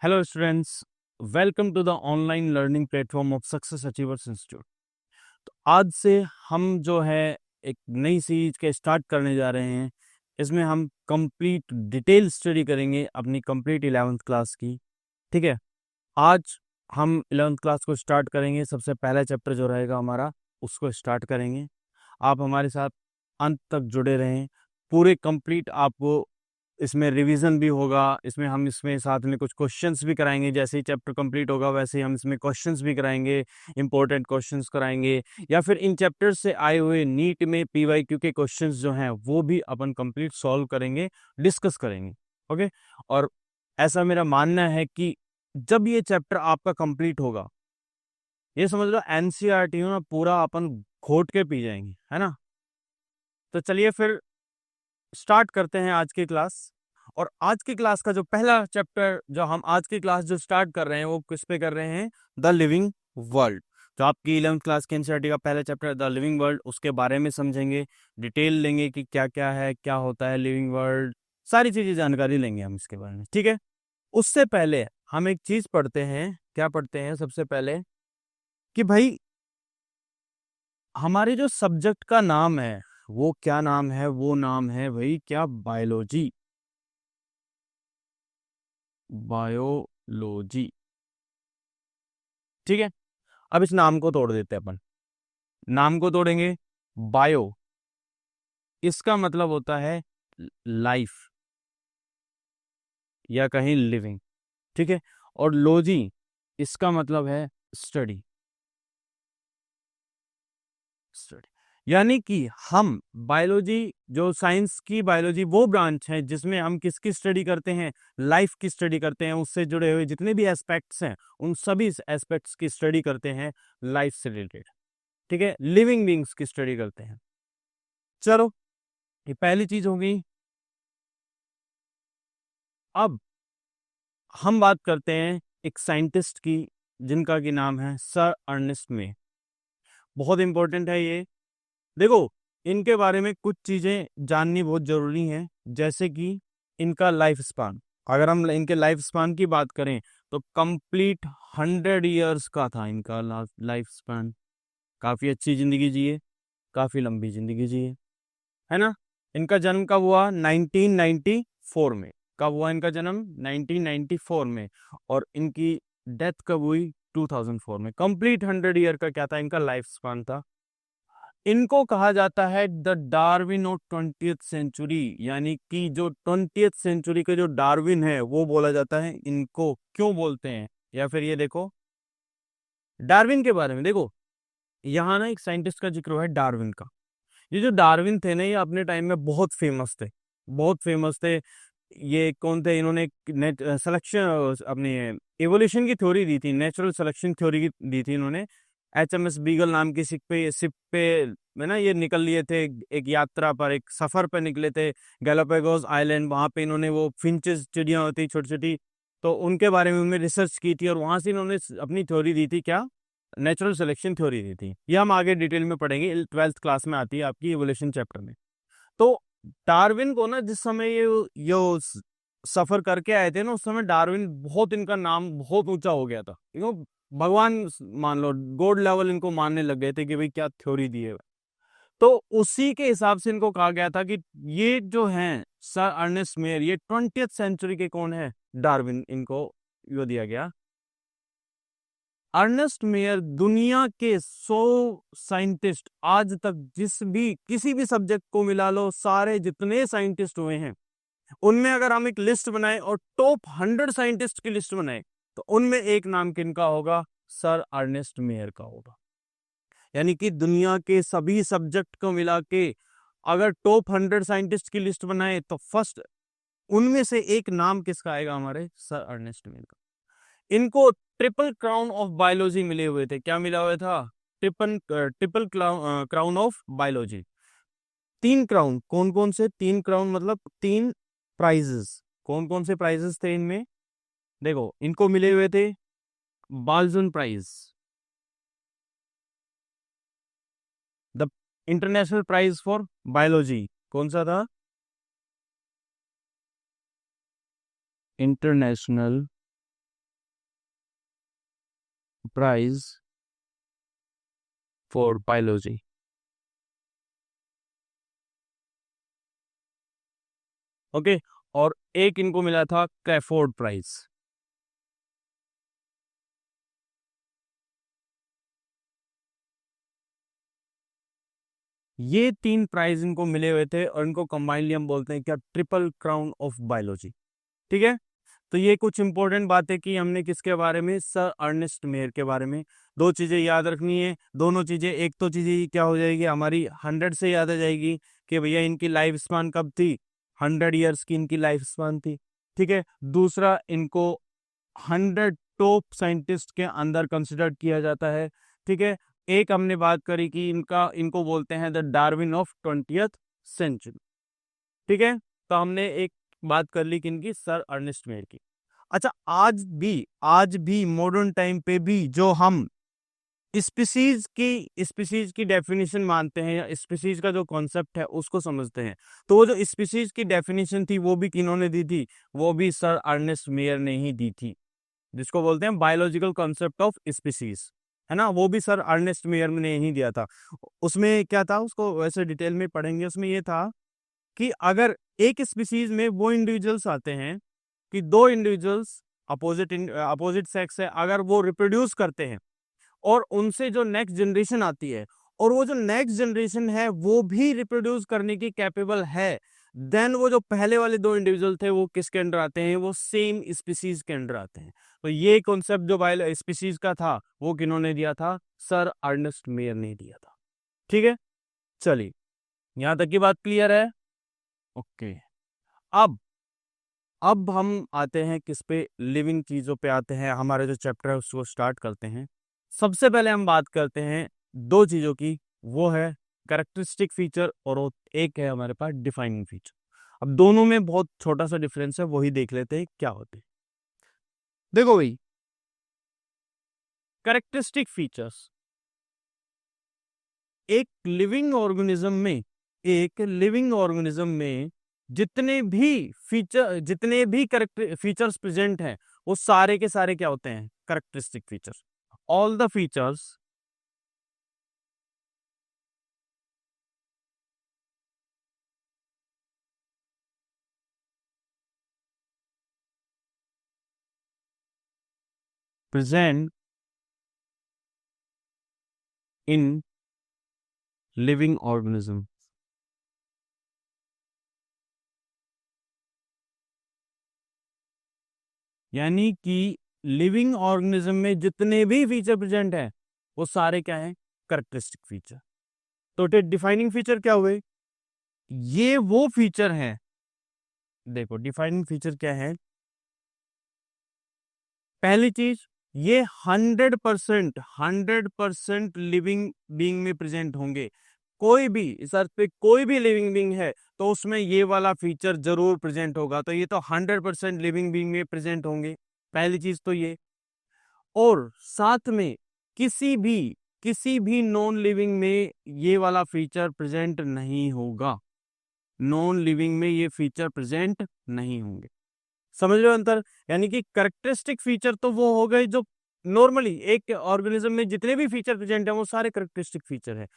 Hello students, welcome to the online learning platform of success achievers institute. तो आज से हम जो है एक नई सीरीज के स्टार्ट करने जा रहे हैं। इसमें हम कंप्लीट डिटेल स्टडी करेंगे अपनी कंप्लीट 11th क्लास की। ठीक है, आज हम 11th क्लास को स्टार्ट करेंगे। सबसे पहला चैप्टर जो रहेगा हमारा, उसको स्टार्ट करेंगे। आप हमारे साथ अंत तक जुड़े रहें। पूरे कंप्लीट आपको इसमें रिवीजन भी होगा। इसमें साथ में कुछ क्वेश्चंस भी कराएंगे। जैसे ही चैप्टर कंप्लीट होगा वैसे ही हम इसमें क्वेश्चंस भी कराएंगे, इंपॉर्टेंट क्वेश्चंस कराएंगे, या फिर इन चैप्टर से आए हुए नीट में पीवाईक्यू के क्वेश्चंस जो हैं वो भी अपन कंप्लीट सॉल्व करेंगे, डिस्कस करेंगे। ओके। और ऐसा मेरा मानना है कि जब ये चैप्टर आपका कंप्लीट होगा, ये समझ लो एनसीईआरटी ना पूरा अपन घोट के पी जाएंगे, है ना। तो चलिए फिर स्टार्ट करते हैं आज की क्लास। और आज की क्लास का जो पहला चैप्टर जो हम आज की क्लास जो स्टार्ट कर रहे हैं वो किस पे कर रहे हैं? The living world. जो आपकी 11th क्लास के एनसीईआरटी का पहला चैप्टर द लिविंग वर्ल्ड, उसके बारे में समझेंगे, डिटेल लेंगे कि क्या क्या है, क्या होता है लिविंग वर्ल्ड, सारी चीजें जानकारी लेंगे हम इसके बारे में। ठीक है, उससे पहले हम एक चीज पढ़ते हैं। क्या पढ़ते हैं सबसे पहले? कि भाई हमारे जो सब्जेक्ट का नाम है वो क्या नाम है? वो नाम है भाई क्या? बायोलॉजी। बायोलॉजी। ठीक है, अब इस नाम को तोड़ देते हैं अपन। नाम को तोड़ेंगे। बायो, इसका मतलब होता है लाइफ या कहीं लिविंग। ठीक है, और लॉजी इसका मतलब है स्टडी। स्टडी यानी कि हम बायोलॉजी, जो साइंस की बायोलॉजी वो ब्रांच है जिसमें हम किसकी स्टडी करते हैं? लाइफ की स्टडी करते हैं। उससे जुड़े हुए जितने भी एस्पेक्ट्स हैं उन सभी एस्पेक्ट्स की स्टडी करते हैं, लाइफ से रिलेटेड। ठीक है, लिविंग बींग्स की स्टडी करते हैं। चलो, ये पहली चीज हो गई। अब हम बात करते हैं एक साइंटिस्ट की, जिनका की नाम है सर अर्नेस्ट मे। बहुत इंपॉर्टेंट है ये। देखो, इनके बारे में कुछ चीजें जाननी बहुत जरूरी है। जैसे कि इनका लाइफ स्पान, अगर हम इनके लाइफ स्पान की बात करें तो कंप्लीट 100 ईयर्स का था इनका लाइफ स्पान। काफी अच्छी जिंदगी जिए, काफी लंबी जिंदगी जिए, है ना। इनका जन्म कब हुआ? 1994 में। कब हुआ इनका जन्म? 1994 में। और इनकी डेथ कब हुई? 2004 में। कंप्लीट 100 ईयर का क्या था इनका लाइफ स्पान था। इनको कहा जाता है the Darwin of 20th century, यानी कि जो 20th सेंचुरी के जो डार्विन है वो बोला जाता है इनको। क्यों बोलते हैं? या फिर ये देखो, डार्विन के बारे में देखो, यहाँ ना एक साइंटिस्ट का जिक्र है, डार्विन का। ये जो डार्विन थे ना, ये अपने टाइम में बहुत फेमस थे, बहुत फेमस थे। ये कौन थे? इन्होंने सिलेक्शन, अपनी एवोल्यूशन की थ्योरी दी थी, नेचुरल सिलेक्शन थ्योरी की दी थी इन्होंने। HMS बीगल नाम की शिप पे में ना ये निकल लिए थे, एक यात्रा पर, एक सफर पर निकले थे गैलापागोस आइलैंड। वहां पे इन्होंने वो फिंचेस चिड़िया होती छोटी छोटी, तो उनके बारे में उन्होंने रिसर्च की थी और वहां से इन्होंने अपनी थ्योरी दी थी। क्या? नेचुरल सिलेक्शन थ्योरी दी थी। ये हम आगे डिटेल में पढ़ेंगे, 12th क्लास में आती है आपकी इवोल्यूशन चैप्टर में। तो डार्विन को ना जिस समय ये सफर करके आए थे ना, उस समय डार्विन बहुत, इनका नाम बहुत ऊंचा हो गया था। इनको भगवान मान लो, गॉड लेवल इनको मानने लग गए थे कि भाई क्या थ्योरी दी है। तो उसी के हिसाब से इनको कहा गया था कि ये जो हैं सर अर्नेस्ट मेयर, ये 20th सेंचुरी के कौन है? डार्विन। इनको यो दिया गया। अर्नेस्ट मेयर दुनिया के 100 साइंटिस्ट, आज तक जिस भी किसी भी सब्जेक्ट को मिला लो, सारे जितने साइंटिस्ट हुए हैं उनमें अगर हम एक लिस्ट बनाए और टॉप 100 साइंटिस्ट की लिस्ट बनाए, तो उनमें एक नाम किनका होगा? सर अर्नेस्ट मेयर का होगा। यानी कि दुनिया के सभी सब्जेक्ट को मिला के अगर टॉप 100 साइंटिस्ट की लिस्ट बनाए तो फर्स्ट उनमें से एक नाम किसका आएगा? हमारे सर अर्नेस्ट मेयर का। इनको ट्रिपल क्राउन ऑफ बायोलॉजी मिले हुए थे। क्या मिला हुआ था? Triple crown of biology. 3 crown. कौन कौन से 3 क्राउन? मतलब 3 प्राइजेस। कौन कौन से प्राइजेस थे इनमें? देखो, इनको मिले हुए थे Balzan prize, the international prize for biology. कौन सा था? International prize for biology. Okay, और एक इनको मिला था क्रेफोर्ड प्राइज। ये 3 प्राइज इनको मिले हुए थे और इनको कंबाइनली हम बोलते हैं क्या, ट्रिपल क्राउन ऑफ बायोलॉजी। ठीक है, तो ये कुछ इंपॉर्टेंट बातें की हमने किसके बारे में, सर अर्नेस्ट मेयर के बारे में। दो चीजें याद रखनी है, दोनों चीजें, एक तो चीजें क्या हो जाएगी हमारी 100 से याद आ जाएगी कि भैया इनकी लाइफ स्पान कब थी, 100 ईयर्स की इनकी लाइफ स्पान थी। ठीक है, दूसरा इनको 100 टॉप साइंटिस्ट के अंदर कंसिडर किया जाता है। ठीक है, एक हमने बात करी कि इनको बोलते हैं the Darwin of 20th century. ठीक है, तो हमने एक बात कर ली किनकी, सर अर्नेस्ट मेयर की। अच्छा, आज भी मॉडर्न टाइम पे भी जो हम स्पीसीज की डेफिनेशन मानते हैं या स्पीसीज का जो कॉन्सेप्ट है उसको समझते हैं, तो वो जो स्पीसीज की डेफिनेशन थी वो भी किन्होंने दी थी, वो भी सर अर्नेस्ट मेयर ने ही दी थी, जिसको बोलते हैं बायोलॉजिकल कॉन्सेप्ट ऑफ स्पीसीज, है ना, वो भी सर अर्नेस्ट मेयर ने ही दिया था। उसमें क्या था, उसको वैसे डिटेल में पढ़ेंगे, उसमें ये था कि अगर एक स्पीसीज में वो इंडिविजुअल्स आते हैं कि दो इंडिविजुअल्स अपोजिट सेक्स है, अगर वो रिप्रोड्यूस करते हैं और उनसे जो नेक्स्ट जनरेशन आती है और वो जो नेक्स्ट जनरेशन है वो भी रिप्रोड्यूस करने की कैपेबल है, देन वो जो पहले वाले दो इंडिविजुअल थे वो किसके अंडर आते हैं, वो सेम स्पीसीज के अंडर आते हैं। तो ये कॉन्सेप्ट जो बायो स्पीसीज का था वो किन्होंने दिया था, सर अर्नेस्ट मेयर ने दिया था। ठीक है, चलिए यहां तक की बात क्लियर है। ओके, अब अब हम आते हैं किस पे, लिविंग चीजों पे आते हैं, हमारा जो चैप्टर है उसको स्टार्ट करते हैं। सबसे पहले हम बात करते हैं दो चीजों की, वो है कैरेक्टरिस्टिक फीचर और एक है हमारे पास डिफाइनिंग फीचर। अब दोनों में बहुत छोटा सा डिफरेंस है, वही देख लेते हैं क्या होते हैं। देखो भाई, कैरेक्टरिस्टिक फीचर्स एक लिविंग ऑर्गेनिज्म में, एक लिविंग ऑर्गेनिज्म में जितने भी करेक्टर फीचर्स प्रेजेंट हैं वो सारे के सारे क्या होते हैं, characteristic features. All the features present in living organism, यानी कि लिविंग ऑर्गेनिज्म में जितने भी फीचर प्रेजेंट हैं वो सारे क्या हैं, कैरेक्टरिस्टिक फीचर। तो डिफाइनिंग फीचर क्या हुए, ये वो फीचर हैं, देखो डिफाइनिंग फीचर क्या है, पहली चीज, ये 100% लिविंग बीइंग में प्रेजेंट होंगे। कोई भी इस अर्थ पे कोई भी लिविंग बीइंग है तो उसमें ये वाला फीचर जरूर प्रेजेंट होगा, तो ये तो 100% लिविंग बीइंग में प्रेजेंट होंगे, पहली चीज तो ये। और साथ में किसी भी किसी भी नॉन लिविंग में ये वाला फीचर प्रेजेंट नहीं होगा, नॉन लिविंग में ये फीचर प्रेजेंट नहीं होंगे। समझ रहे हो अंतर, यानी कि करेक्टरिस्टिक फीचर तो वो हो गए जो नॉर्मली एक ऑर्गेनिज्म में जितने भी फीचर प्रेजेंट है वो सारे करेक्टरिस्टिक फीचर है।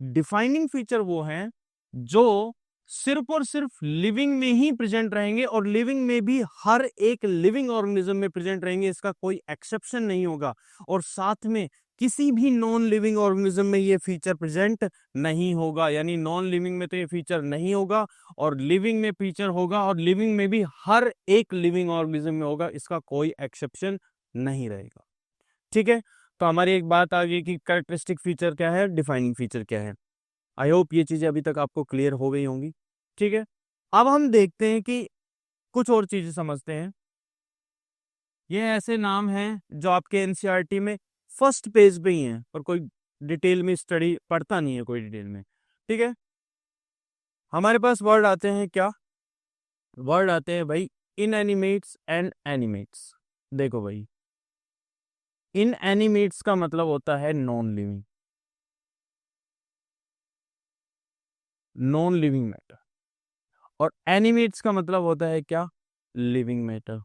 डिफाइनिंग फीचर वो हैं जो सिर्फ और सिर्फ लिविंग में ही प्रेजेंट रहेंगे और लिविंग में भी हर एक लिविंग ऑर्गेनिज्म में प्रेजेंट रहेंगे, इसका कोई एक्सेप्शन नहीं होगा। और साथ में किसी भी नॉन लिविंग ऑर्गेनिज्म में ये फीचर प्रेजेंट नहीं होगा, यानी नॉन लिविंग में तो ये फीचर नहीं होगा और लिविंग में फीचर होगा, और लिविंग में भी हर एक लिविंग ऑर्गेनिज्म में होगा, इसका कोई एक्सेप्शन नहीं रहेगा। ठीक है, तो हमारी एक बात आ गई कि कैरेक्टरिस्टिक फीचर क्या है, डिफाइनिंग फीचर क्या है। आई होप ये चीजें अभी तक आपको क्लियर हो गई होंगी। ठीक है, अब हम देखते हैं कि कुछ और चीजें समझते हैं। ये ऐसे नाम हैं जो आपके एनसीईआरटी में फर्स्ट पेज पे ही हैं और कोई डिटेल में स्टडी पढ़ता नहीं है कोई डिटेल में। ठीक है, हमारे पास वर्ड आते हैं क्या, वर्ड आते हैं भाई इनएनिमेट्स एंड एनिमेट्स। देखो भाई, इनएनिमेट्स का मतलब होता है non living, non living matter, और एनिमेट्स का मतलब होता है क्या, लिविंग मैटर।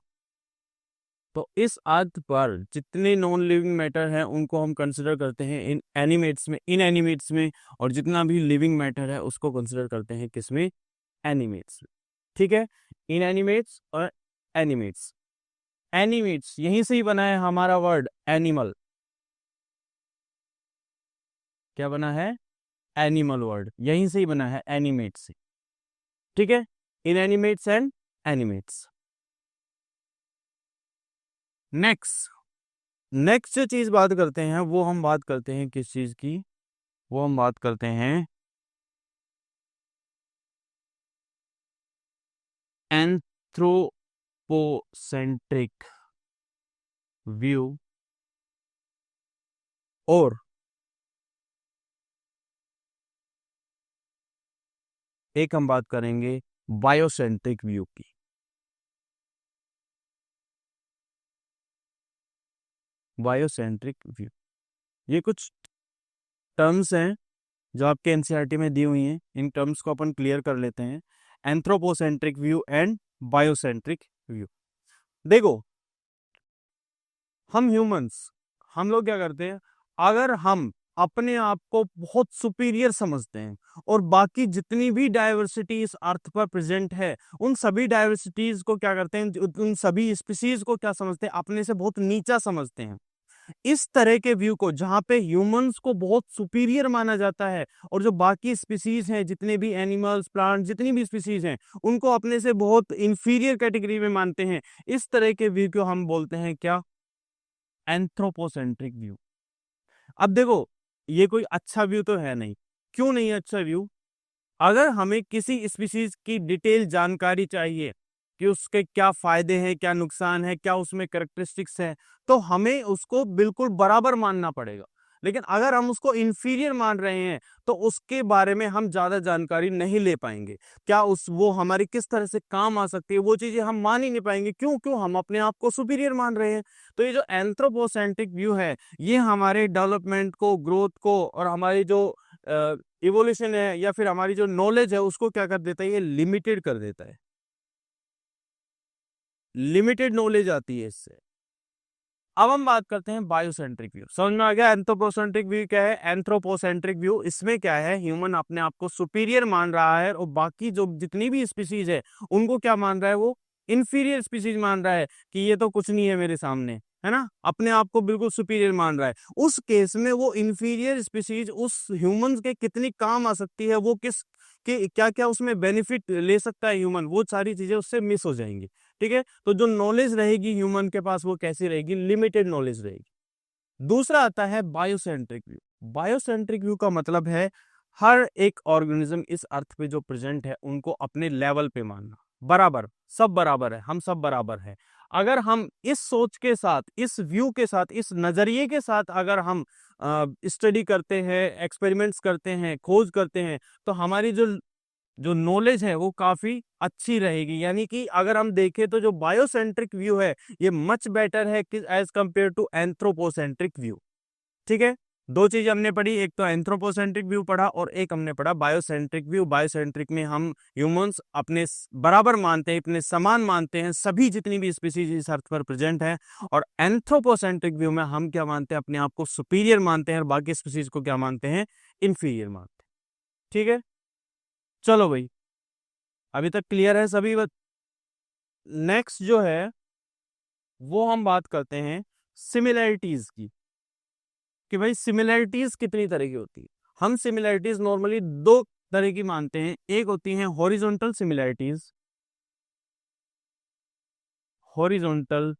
तो इस अर्थ पर जितने नॉन लिविंग मैटर हैं उनको हम कंसिडर करते हैं इन एनिमेट्स में, इन एनिमेट्स में, और जितना भी लिविंग मैटर है उसको कंसिडर करते हैं किसमें, एनिमेट्स। ठीक है, इन एनिमेट्स और एनिमेट्स। एनिमेट्स यहीं से ही बना है हमारा वर्ड एनिमल। क्या बना है, एनिमल वर्ड यहीं से ही बना है, एनिमेट से। ठीक है, inanimates and animates. Next, next जो चीज बात करते हैं वो हम बात करते हैं किस चीज की, वो हम बात करते हैं एंथ्रोपोसेंट्रिक व्यू, और एक हम बात करेंगे बायोसेंट्रिक व्यू की। बायोसेंट्रिक व्यू, ये कुछ टर्म्स हैं जो आपके एनसीईआरटी में दी हुई हैं, इन टर्म्स को अपन क्लियर कर लेते हैं। Anthropocentric view and biocentric view. देखो, हम ह्यूमंस, हम लोग क्या करते हैं, अगर हम अपने आप को बहुत सुपीरियर समझते हैं और बाकी जितनी भी डाइवर्सिटी इस अर्थ पर प्रेजेंट है उन सभी डाइवर्सिटीज को क्या करते हैं, उन सभी स्पीसीज को क्या समझते हैं, अपने से बहुत नीचा समझते हैं। इस तरह के व्यू को, जहां पे ह्यूमंस को बहुत सुपीरियर माना जाता है और जो बाकी स्पीसीज हैं, जितने भी एनिमल्स, प्लांट, जितनी भी स्पीसीज हैं, उनको अपने से बहुत इंफीरियर कैटेगरी में मानते हैं, इस तरह के व्यू को हम बोलते हैं क्या, एंथ्रोपोसेंट्रिक व्यू। अब देखो, ये कोई अच्छा व्यू तो है नहीं। क्यों नहीं है अच्छा व्यू? अगर हमें किसी स्पीसीज की डिटेल जानकारी चाहिए कि उसके क्या फायदे हैं, क्या नुकसान है, क्या उसमें कैरेक्टरिस्टिक्स है, तो हमें उसको बिल्कुल बराबर मानना पड़ेगा। लेकिन अगर हम उसको इंफीरियर मान रहे हैं तो उसके बारे में हम ज्यादा जानकारी नहीं ले पाएंगे। क्या उस वो हमारी किस तरह से काम आ सकती है, वो चीजें हम मान ही नहीं पाएंगे। क्यों? क्यों हम अपने आप को सुपीरियर मान रहे हैं। तो ये जो एंथ्रोपोसेंट्रिक व्यू है, ये हमारे डेवलपमेंट को, ग्रोथ को, और हमारी जो इवोल्यूशन है या फिर हमारी जो नॉलेज है उसको क्या कर देता है, ये लिमिटेड कर देता है। लिमिटेड नॉलेज आती है इससे। अब हम बात करते हैं बायोसेंट्रिक व्यू। समझ में आ गया एंथ्रोपोसेंट्रिक व्यू क्या है? एंथ्रोपोसेंट्रिक व्यू, इसमें क्या है, ह्यूमन अपने आप को सुपीरियर मान रहा है और बाकी जो जितनी भी स्पीसीज है उनको क्या मान रहा है, वो इंफीरियर स्पीसीज मान रहा है कि ये तो कुछ नहीं है मेरे सामने, है ना, अपने आप को बिल्कुल सुपीरियर मान रहा है। उस केस में वो इंफीरियर स्पीसीज उस ह्यूमन के कितनी काम आ सकती है, वो किस के क्या क्या उसमें बेनिफिट ले सकता है ह्यूमन, वो सारी चीजें उससे मिस हो जाएंगी। ठीक है, तो जो नॉलेज रहेगी ह्यूमन के पास वो कैसी रहेगी, लिमिटेड नॉलेज रहेगी। दूसरा आता है बायोसेंट्रिक व्यू। बायोसेंट्रिक व्यू का मतलब है हर एक ऑर्गेनिज्म इस अर्थ पे जो प्रेजेंट है उनको अपने लेवल पे मानना, बराबर, सब बराबर है, हम सब बराबर है। अगर हम इस सोच के साथ, इस व्यू के साथ, इस नजरिए के साथ अगर हम स्टडी करते हैं, एक्सपेरिमेंट्स करते हैं, खोज करते हैं, तो हमारी जो जो नॉलेज है वो काफी अच्छी रहेगी। यानी कि अगर हम देखें तो जो बायोसेंट्रिक व्यू है ये मच बेटर है कि as compare to anthropocentric view. ठीक है, दो चीज हमने पढ़ी, एक तो एंथ्रोपोसेंट्रिक व्यू पढ़ा और एक हमने पढ़ा बायोसेंट्रिक व्यू। बायोसेंट्रिक में हम ह्यूमंस अपने बराबर मानते हैं, अपने समान मानते हैं सभी जितनी भी स्पीसीज इस अर्थ पर प्रेजेंट है। और एंथ्रोपोसेंट्रिक व्यू में हम क्या मानते हैं, अपने आप को सुपीरियर मानते हैं और बाकी स्पीसीज को क्या मानते हैं, इंफीरियर मानते हैं। ठीक है, चलो भाई, अभी तक क्लियर है सभी बात? नेक्स्ट जो है वो हम बात करते हैं सिमिलैरिटीज की, कि भाई सिमिलैरिटीज कितनी तरह की होती है। हम सिमिलैरिटीज नॉर्मली दो तरह की मानते हैं। एक होती हैं हॉरिजॉन्टल सिमिलैरिटीज, हॉरिजॉन्टल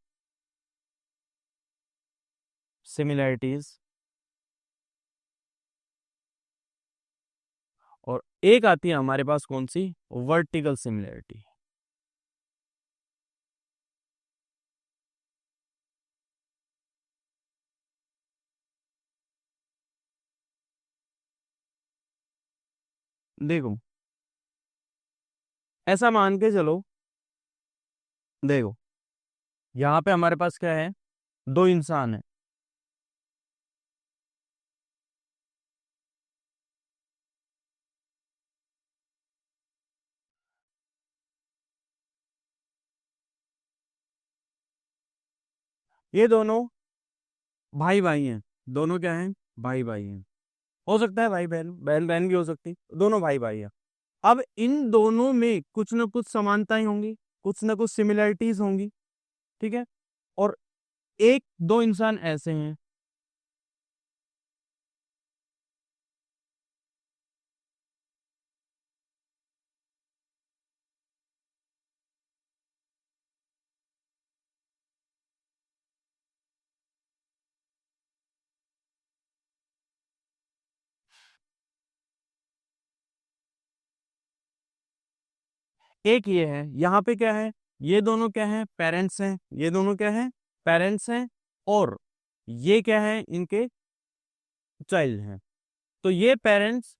सिमिलैरिटीज, और एक आती है हमारे पास कौन सी, वर्टिकल सिमिलैरिटी। देखो, ऐसा मान के चलो, देखो यहाँ पे हमारे पास क्या है, दो इंसान है। ये दोनों भाई भाई हैं, दोनों क्या हैं, भाई भाई हैं। हो सकता है भाई बहन, बहन बहन भी हो सकती है, दोनों भाई भाई हैं। अब इन दोनों में कुछ ना कुछ समानताएं होंगी, कुछ ना कुछ सिमिलरिटीज होंगी, ठीक है। और एक दो इंसान ऐसे हैं, एक ये है, यहाँ पे क्या है, ये दोनों क्या है, पेरेंट्स हैं, ये दोनों क्या है, पेरेंट्स हैं। और ये क्या है, इनके चाइल्ड हैं। तो ये पेरेंट्स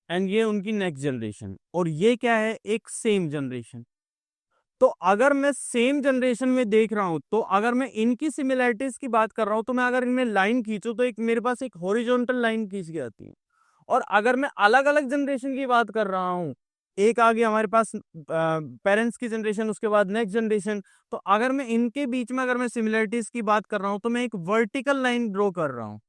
एंड ये उनकी नेक्स्ट जनरेशन, और ये क्या है, एक सेम जनरेशन। तो अगर मैं सेम जनरेशन में देख रहा हूं, तो अगर मैं इनकी सिमिलरिटीज की बात कर रहा हूं, तो मैं अगर इनमें लाइन खींचूं तो एक मेरे पास एक हॉरिजॉन्टल लाइन खींच के आती है। और अगर मैं अलग अलग जनरेशन की बात कर रहा हूं, एक आगे हमारे पास पेरेंट्स की जनरेशन, उसके बाद नेक्स्ट जनरेशन, तो अगर मैं इनके बीच में अगर मैं सिमिलरिटीज की बात कर रहा हूं, तो मैं एक वर्टिकल लाइन ड्रॉ कर रहा हूं।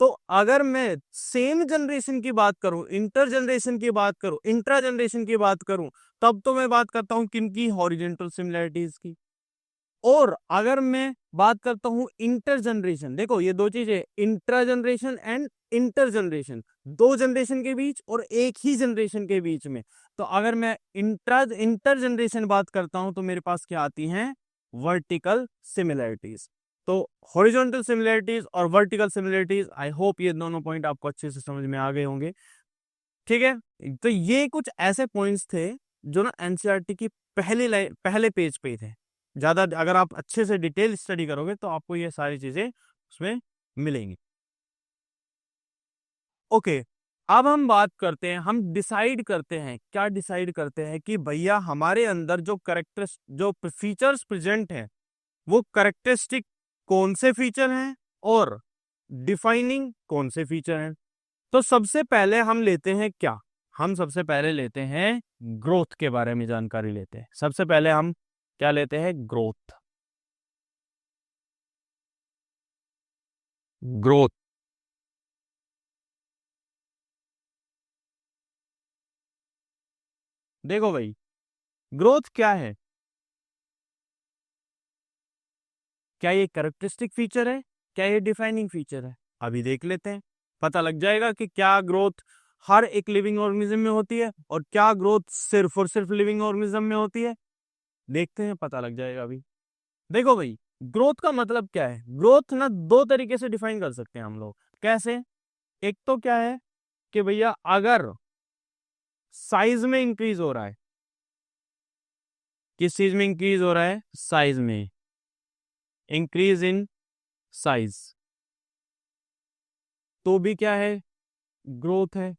तो अगर मैं सेम जनरेशन की बात करूं, इंटर जनरेशन की बात करूं, इंट्रा जनरेशन की बात करूं, तब तो मैं बात करता हूं किनकी, हॉरिजेंटल सिमिलरिटीज की। और अगर मैं बात करता हूं इंटर जनरेशन, देखो ये दो चीजें, intra generation and inter generation, दो जनरेशन के बीच और एक ही जनरेशन के बीच में। तो अगर मैं इंटर जनरेशन बात करता हूं, तो मेरे पास क्या आती हैं, वर्टिकल सिमिलरिटीज। तो हॉरिजॉन्टल सिमिलरिटीज और वर्टिकल सिमिलरिटीज, आई होप ये दोनों पॉइंट आपको अच्छे से समझ में आ गए होंगे, ठीक है। तो ये कुछ ऐसे पॉइंट्स थे जो ना एनसीईआरटी की पहली लाइन, पहले पेज पे थे। ज्यादा अगर आप अच्छे से डिटेल स्टडी करोगे तो आपको ये सारी चीजें उसमें मिलेंगी। ओके, अब हम बात करते हैं, हम डिसाइड करते हैं, क्या डिसाइड करते हैं कि भैया हमारे अंदर जो करेक्टर, जो फीचर्स प्रेजेंट हैं, वो करेक्टरिस्टिक कौन से फीचर हैं और डिफाइनिंग कौन से फीचर हैं। तो सबसे पहले हम लेते हैं क्या, हम सबसे पहले लेते हैं ग्रोथ के बारे में जानकारी लेते हैं। सबसे पहले हम क्या लेते हैं, ग्रोथ। ग्रोथ, देखो भाई, ग्रोथ क्या है, क्या ये कैरेक्टरिस्टिक फीचर है, क्या ये डिफाइनिंग फीचर है, अभी देख लेते हैं। पता लग जाएगा कि क्या ग्रोथ हर एक लिविंग ऑर्गेनिज्म में होती है और क्या ग्रोथ सिर्फ और सिर्फ लिविंग ऑर्गेनिज्म में होती है। देखते हैं, पता लग जाएगा अभी। देखो भाई, ग्रोथ का मतलब क्या है, ग्रोथ ना दो तरीके से डिफाइन कर सकते हैं हम लोग। कैसे, एक तो क्या है कि भैया अगर साइज में इंक्रीज हो रहा है, किस चीज में इंक्रीज हो रहा है, साइज में, इंक्रीज इन साइज, तो भी क्या है, ग्रोथ है।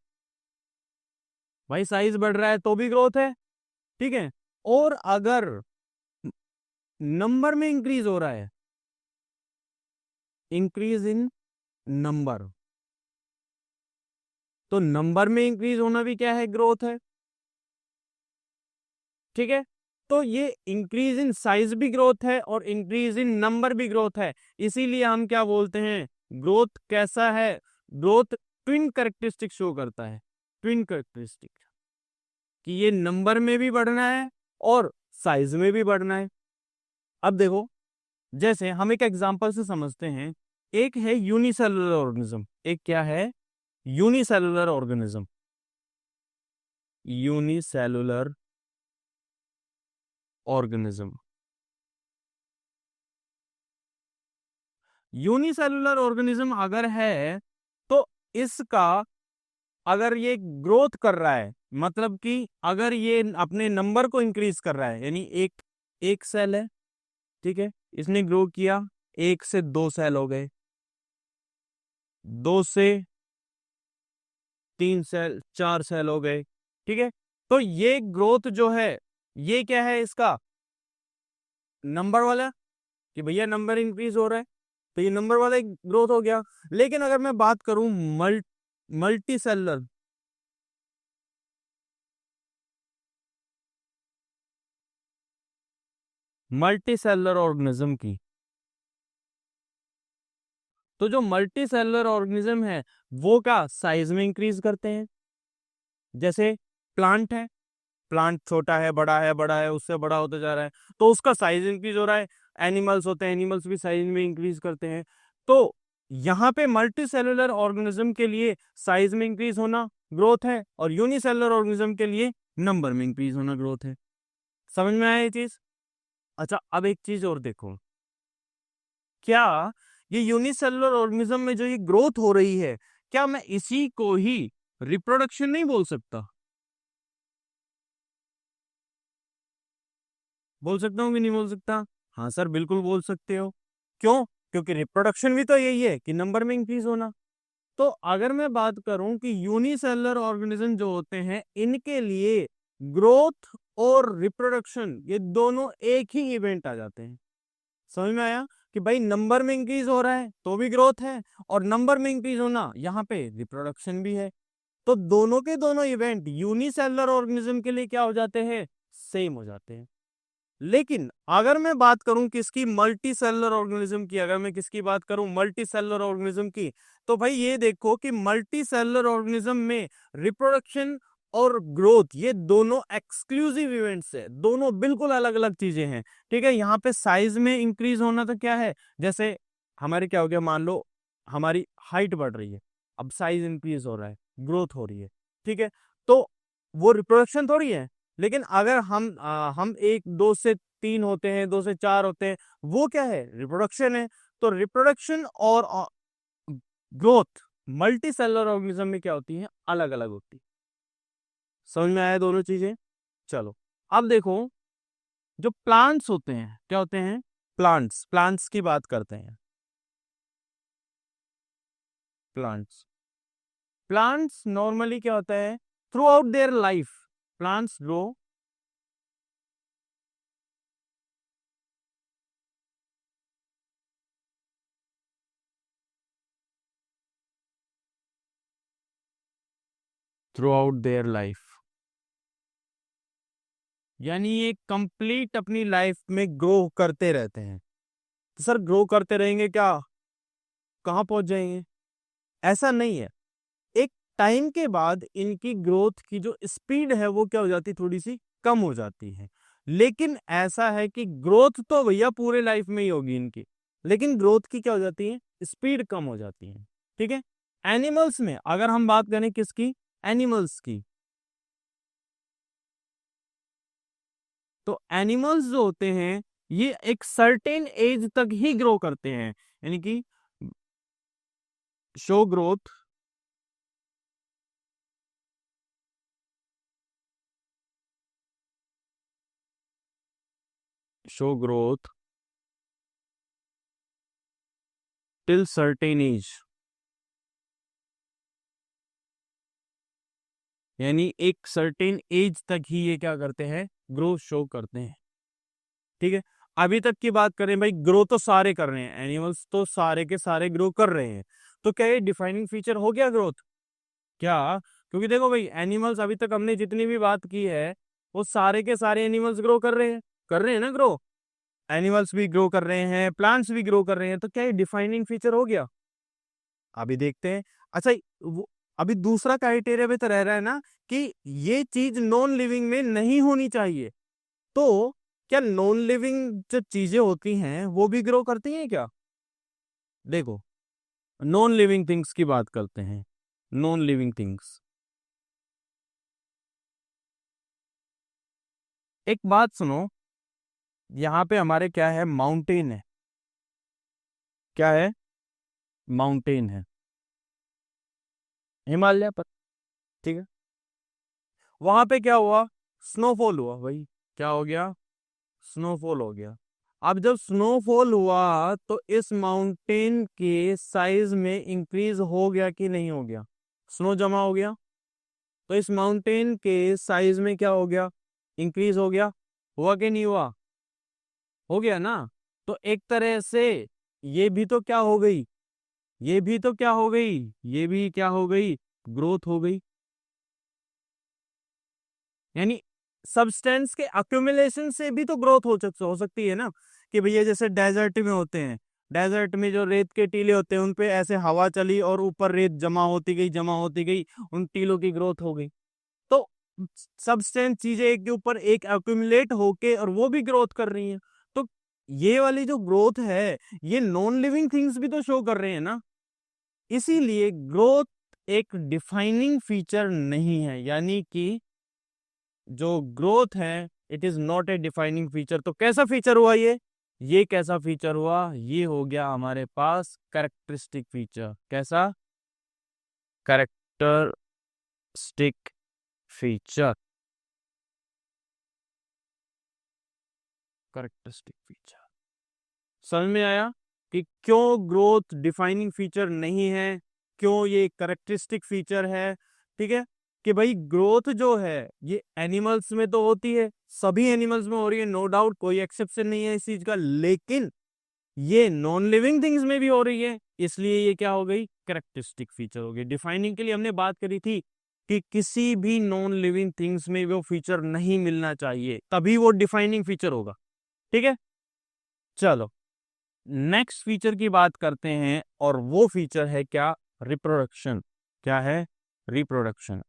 भाई साइज बढ़ रहा है तो भी ग्रोथ है, ठीक है। और अगर नंबर में इंक्रीज हो रहा है, इंक्रीज इन नंबर, तो नंबर में इंक्रीज होना भी क्या है, ग्रोथ है, ठीक है। तो ये इंक्रीज इन साइज भी ग्रोथ है और इंक्रीज इन नंबर भी ग्रोथ है। इसीलिए हम क्या बोलते हैं, ग्रोथ कैसा है, ग्रोथ ट्विन कैरेक्टरिस्टिक शो करता है, ट्विन कैरेक्टरिस्टिक, कि ये नंबर में भी बढ़ना है और साइज में भी बढ़ना है। अब देखो, जैसे हम एक एग्जांपल से समझते हैं, एक है यूनिसेलुलर ऑर्गेनिज्म, एक क्या है, unicellular organism, unicellular organism. Unicellular organism अगर है, तो इसका, अगर ये ग्रोथ कर रहा है, मतलब कि अगर ये अपने नंबर को इंक्रीज कर रहा है, यानी एक एक सेल है, ठीक है, इसने ग्रो किया, एक से दो सेल हो गए, दो से तीन सेल, चार सेल हो गए, ठीक है। तो ये ग्रोथ जो है, ये क्या है इसका, नंबर वाला, कि भैया नंबर इंक्रीज हो रहा है, तो ये नंबर वाला ग्रोथ हो गया। लेकिन अगर मैं बात करूं multi cellular, multi cellular organism की, तो जो मल्टी सेलुलर ऑर्गेनिज्म है वो क्या साइज में इंक्रीज करते हैं। जैसे प्लांट है, प्लांट छोटा है, बड़ा है, उससे बड़ा होता जा रहा है, तो उसका साइज इंक्रीज हो रहा है। एनिमल्स होते हैं, एनिमल्स भी साइज में इंक्रीज करते हैं। तो यहाँ पे मल्टी सेलुलर ऑर्गेनिज्म के लिए साइज में इंक्रीज होना ग्रोथ है, और यूनिसेलुलर ऑर्गेनिज्म के लिए नंबर में इंक्रीज होना ग्रोथ है। समझ में आया ये चीज? अच्छा, अब एक चीज और देखो, क्या ये यूनिसेलुलर ऑर्गेनिज्म में जो ये ग्रोथ हो रही है, क्या मैं इसी को ही रिप्रोडक्शन नहीं बोल सकता? बोल सकता हूँ कि नहीं बोल सकता? हाँ सर, बिल्कुल बोल सकते हो। क्यों? क्योंकि रिप्रोडक्शन भी तो यही है कि नंबर में इंक्रीज होना। तो अगर मैं बात करूं कि यूनिसेलुलर ऑर्गेनिज्म जो होते हैं, इनके लिए ग्रोथ और रिप्रोडक्शन ये दोनों एक ही इवेंट आ जाते हैं। समझ में आया कि भाई नंबर में इंक्रीज हो रहा है तो भी ग्रोथ है, और नंबर में इंक्रीज होना यहाँ पे रिप्रोडक्शन भी है। तो दोनों के दोनों इवेंट यूनिसेलुलर ऑर्गेनिज्म के लिए क्या हो जाते हैं? सेम हो जाते हैं। लेकिन अगर मैं बात करूं किसकी? मल्टी सेलुलर ऑर्गेनिज्म की। अगर मैं किसकी बात करूं? मल्टी सेलुलर ऑर्गेनिज्म की। तो भाई ये देखो कि मल्टी सेलुलर ऑर्गेनिज्म में रिप्रोडक्शन और ग्रोथ ये दोनों एक्सक्लूसिव इवेंट्स है, दोनों बिल्कुल अलग अलग चीजें हैं। ठीक है, यहाँ पे साइज में इंक्रीज होना तो क्या है, जैसे हमारे क्या हो गया, मान लो हमारी हाइट बढ़ रही है, अब साइज इंक्रीज हो रहा है, ग्रोथ हो रही है। ठीक है, तो वो रिप्रोडक्शन थोड़ी है। लेकिन अगर हम एक दो से तीन होते हैं, दो से चार होते हैं, वो क्या है? रिप्रोडक्शन है। तो रिप्रोडक्शन और ग्रोथ मल्टी सेलुलर ऑर्गेनिज्म में क्या होती है? अलग अलग होती है। समझ में आया दोनों चीजें? चलो, अब देखो, जो प्लांट्स होते हैं क्या होते हैं? प्लांट्स, प्लांट्स की बात करते हैं। प्लांट्स, प्लांट्स नॉर्मली क्या होता है? Through out their life plants grow through out their life, यानी ये कंप्लीट अपनी लाइफ में ग्रो करते रहते हैं। तो सर ग्रो करते रहेंगे क्या, कहाँ पहुंच जाएंगे? ऐसा नहीं है। एक टाइम के बाद इनकी ग्रोथ की जो स्पीड है वो क्या हो जाती है? थोड़ी सी कम हो जाती है। लेकिन ऐसा है कि ग्रोथ तो भैया पूरे लाइफ में ही होगी इनकी, लेकिन ग्रोथ की क्या हो जाती है? स्पीड कम हो जाती है। ठीक है, एनिमल्स में अगर हम बात करें किसकी? एनिमल्स की। तो एनिमल्स जो होते हैं ये एक सर्टेन एज तक ही ग्रो करते हैं, यानी कि show growth, show growth till certain age, यानी एक सर्टेन एज तक ही ये क्या करते हैं? ग्रो शो करते हैं। ठीक है, अभी तक की बात करें भाई, ग्रो तो सारे कर रहे हैं, एनिमल्स तो सारे के सारे ग्रो कर रहे हैं। तो क्या ये डिफाइनिंग फीचर हो गया ग्रोथ? क्या? क्योंकि देखो भाई, एनिमल्स अभी तक हमने जितनी भी बात की है वो सारे के सारे एनिमल्स ग्रो कर रहे हैं, कर रहे हैं ना ग्रो। एनिमल्स भी ग्रो कर रहे हैं, प्लांट्स भी ग्रो कर रहे हैं, तो क्या ये डिफाइनिंग फीचर हो गया? अभी देखते हैं। अच्छा, वो अभी दूसरा क्राइटेरिया भी तो रह रहा है ना कि ये चीज नॉन लिविंग में नहीं होनी चाहिए। तो क्या नॉन लिविंग जो चीजें होती हैं वो भी ग्रो करती हैं क्या? देखो, नॉन लिविंग थिंग्स की बात करते हैं। नॉन लिविंग थिंग्स, एक बात सुनो, यहाँ पे हमारे क्या है? माउंटेन है। क्या है? माउंटेन है, हिमालय पर। ठीक है, वहां पे क्या हुआ? स्नोफॉल हुआ भाई। क्या हो गया? स्नोफॉल हो गया। अब जब स्नोफॉल हुआ तो इस माउंटेन के साइज में इंक्रीज हो गया कि नहीं हो गया? स्नो जमा हो गया, तो इस माउंटेन के साइज में क्या हो गया? इंक्रीज हो गया। हुआ कि नहीं हुआ? हो गया ना। तो एक तरह से ये भी तो क्या हो गई? ये भी तो क्या हो गई? ये भी क्या हो गई? ग्रोथ हो गई। यानी सब्सटेंस के अक्यूमुलेशन से भी तो ग्रोथ हो सकती है ना। कि भैया जैसे डेजर्ट में होते हैं, डेजर्ट में जो रेत के टीले होते हैं उन पे ऐसे हवा चली और ऊपर रेत जमा होती गई, उन टीलों की ग्रोथ हो गई। तो सबस्टेंस चीजें एक के ऊपर एक एक्यूमुलेट होके और वो भी ग्रोथ कर रही हैं। तो ये वाली जो ग्रोथ है ये नॉन लिविंग थिंग्स भी तो शो कर रहे हैं ना। इसीलिए ग्रोथ एक डिफाइनिंग फीचर नहीं है, यानी कि जो ग्रोथ है it is not a defining feature. तो कैसा फीचर हुआ ये कैसा फीचर हुआ, ये हो गया हमारे पास कैरेक्टरिस्टिक फीचर। कैसा? Characteristic feature. कैरेक्टरिस्टिक फीचर समझ में आया कि क्यों ग्रोथ डिफाइनिंग फीचर नहीं है, क्यों ये कैरेक्टरिस्टिक फीचर है। ठीक है, कि भाई ग्रोथ जो है ये एनिमल्स में तो होती है, सभी एनिमल्स में हो रही है, नो डाउट, कोई एक्सेप्शन नहीं है इस चीज का, लेकिन ये नॉन लिविंग थिंग्स में भी हो रही है, इसलिए ये क्या हो गई? कैरेक्टरिस्टिक फीचर हो गई। डिफाइनिंग के लिए हमने बात करी थी कि किसी भी नॉन लिविंग थिंग्स में वो फीचर नहीं मिलना चाहिए, तभी वो डिफाइनिंग फीचर होगा। ठीक है, चलो नेक्स्ट फीचर की बात करते हैं, और वो फीचर है क्या? रिप्रोडक्शन। क्या है? रिप्रोडक्शन।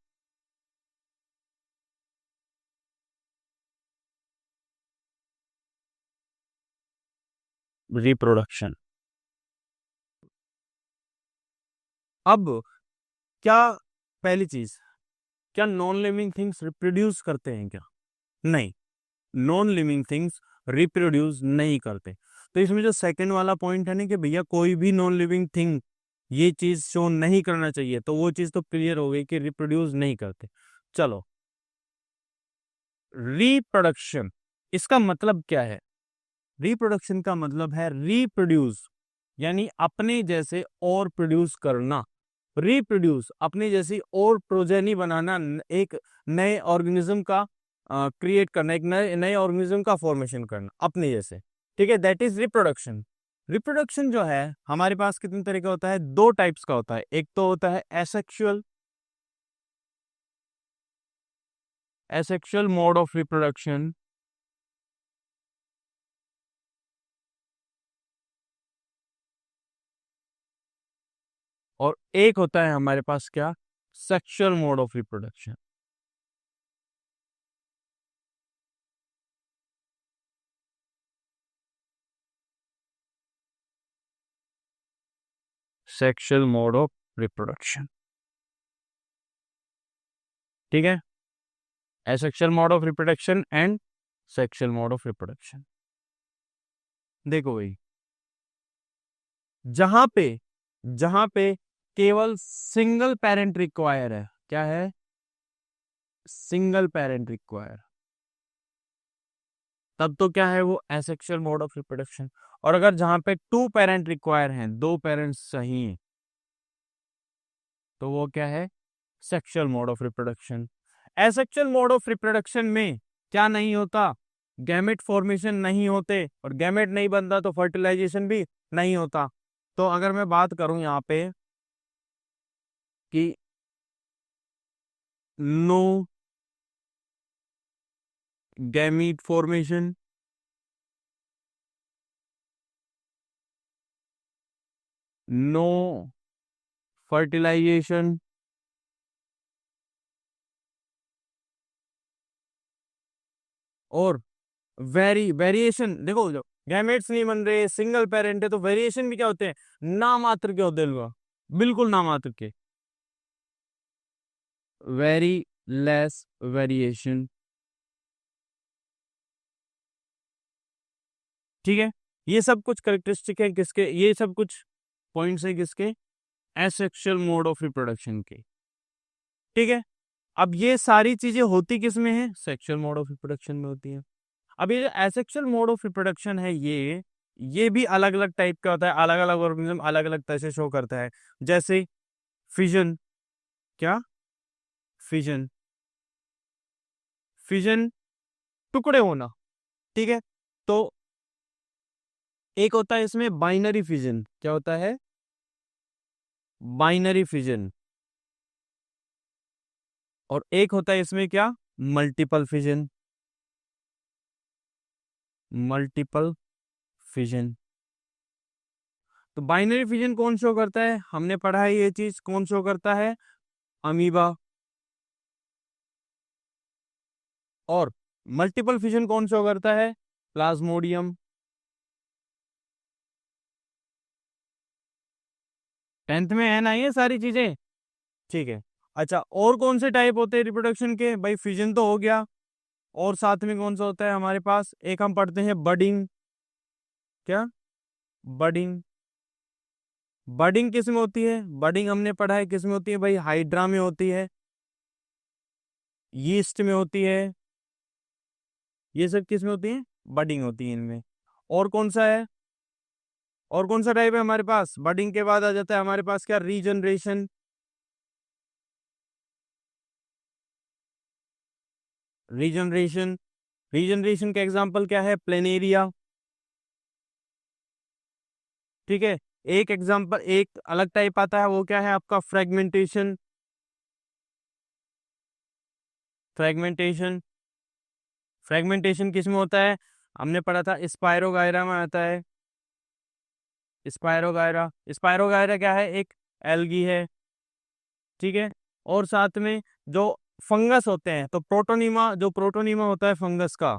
रिप्रोडक्शन। अब क्या, पहली चीज, क्या नॉन लिविंग थिंग्स रिप्रोड्यूस करते हैं क्या? नहीं, नॉन लिविंग थिंग्स रिप्रोड्यूस नहीं करते। तो इसमें जो सेकंड वाला पॉइंट है ना कि भैया कोई भी नॉन लिविंग थिंग ये चीज शो नहीं करना चाहिए, तो वो चीज तो क्लियर हो गई कि रिप्रोड्यूस नहीं करते। चलो, रिप्रोडक्शन, इसका मतलब क्या है? रिप्रोडक्शन का मतलब है रिप्रोड्यूस, यानी अपने जैसे और प्रोड्यूस करना। रिप्रोड्यूस अपने जैसी और प्रोजेनी बनाना, एक नए ऑर्गेनिज्म का क्रिएट करना, एक नए नए ऑर्गेनिज्म का फॉर्मेशन करना अपने जैसे। ठीक है, दैट इज रिप्रोडक्शन। रिप्रोडक्शन जो है हमारे पास कितने तरह का होता है? दो टाइप्स का होता है। एक तो होता है asexual, asexual mode of reproduction, और एक होता है हमारे पास क्या? Sexual mode of reproduction. Sexual mode of reproduction. ठीक है, asexual mode of reproduction and sexual mode of reproduction. देखो भाई, जहां पे केवल सिंगल पेरेंट रिक्वायर है, क्या है? सिंगल पेरेंट रिक्वायर, तब तो क्या है? वो एसेक्सुअल मोड ऑफ रिप्रोडक्शन। और अगर जहां पे टू पेरेंट रिक्वायर हैं, दो पेरेंट्स चाहिए, तो वो क्या है? Sexual mode of reproduction. Asexual mode of reproduction में क्या नहीं होता? गैमेट फॉर्मेशन नहीं होते, और गैमेट नहीं बनता तो फर्टिलाइजेशन भी नहीं होता। तो अगर मैं बात करूं यहाँ पे कि no gamete formation, no fertilization, और वेरिएशन, देखो जो गैमेट्स नहीं बन रहे, सिंगल पेरेंट है, तो वेरिएशन भी क्या होते हैं? ना मात्र के होते हैं, बिल्कुल ना मात्र के, वेरी लेस वेरिएशन। ठीक है, ये सब कुछ करेक्टरिस्टिक है किसके? ये सब कुछ पॉइंट्स है किसके? एसेक्सुअल मोड ऑफ रिप्रोडक्शन के। ठीक है, अब ये सारी चीजें होती किस में है? सेक्सुअल मोड ऑफ रिप्रोडक्शन में होती है। अब ये जो एसेक्सुअल मोड ऑफ रिप्रोडक्शन है ये भी अलग अलग टाइप का होता है, अलग अलग ऑर्गेनिज्म अलग अलग तरह से शो करता है। जैसे फिजन, क्या? फिजन, फिजन टुकड़े होना। ठीक है, तो एक होता है इसमें बाइनरी फिजन। क्या होता है? Binary fission. और एक होता है इसमें क्या? Multiple fission. Multiple fission. तो बाइनरी फिजन कौन शो करता है, हमने पढ़ा है ये चीज, कौन शो करता है, अमीबा। और मल्टीपल फिजन कौन शो करता है, प्लाज्मोडियम। 10th में है ना ये सारी चीजें, ठीक है। अच्छा, और कौन से टाइप होते हैं रिप्रोडक्शन के, भाई फिजन तो हो गया, और साथ में कौन सा होता है हमारे पास, एक हम पढ़ते हैं बडिंग। क्या, बडिंग। बडिंग किस में होती है, बडिंग हमने पढ़ा है किस में होती है भाई, हाइड्रा में होती है, यीस्ट में होती है, ये सब किस में होती है, बडिंग होती है इनमें। और कौन सा है, और कौन सा टाइप है हमारे पास, बडिंग के बाद आ जाता है हमारे पास क्या, रीजनरेशन। रीजनरेशन, रीजनरेशन का एग्जांपल क्या है, प्लेनेरिया। ठीक है। एक एग्जांपल, एक अलग टाइप आता है, वो क्या है आपका, फ्रेगमेंटेशन। फ्रेगमेंटेशन, फ्रेगमेंटेशन किस में होता है, हमने पढ़ा था स्पायरोगायरा में आता है। स्पायरोगायरा, स्पायरोगायरा क्या है, एक एल्गी है, ठीक है। और साथ में जो फंगस होते हैं, तो प्रोटोनीमा, जो प्रोटोनीमा होता है फंगस का,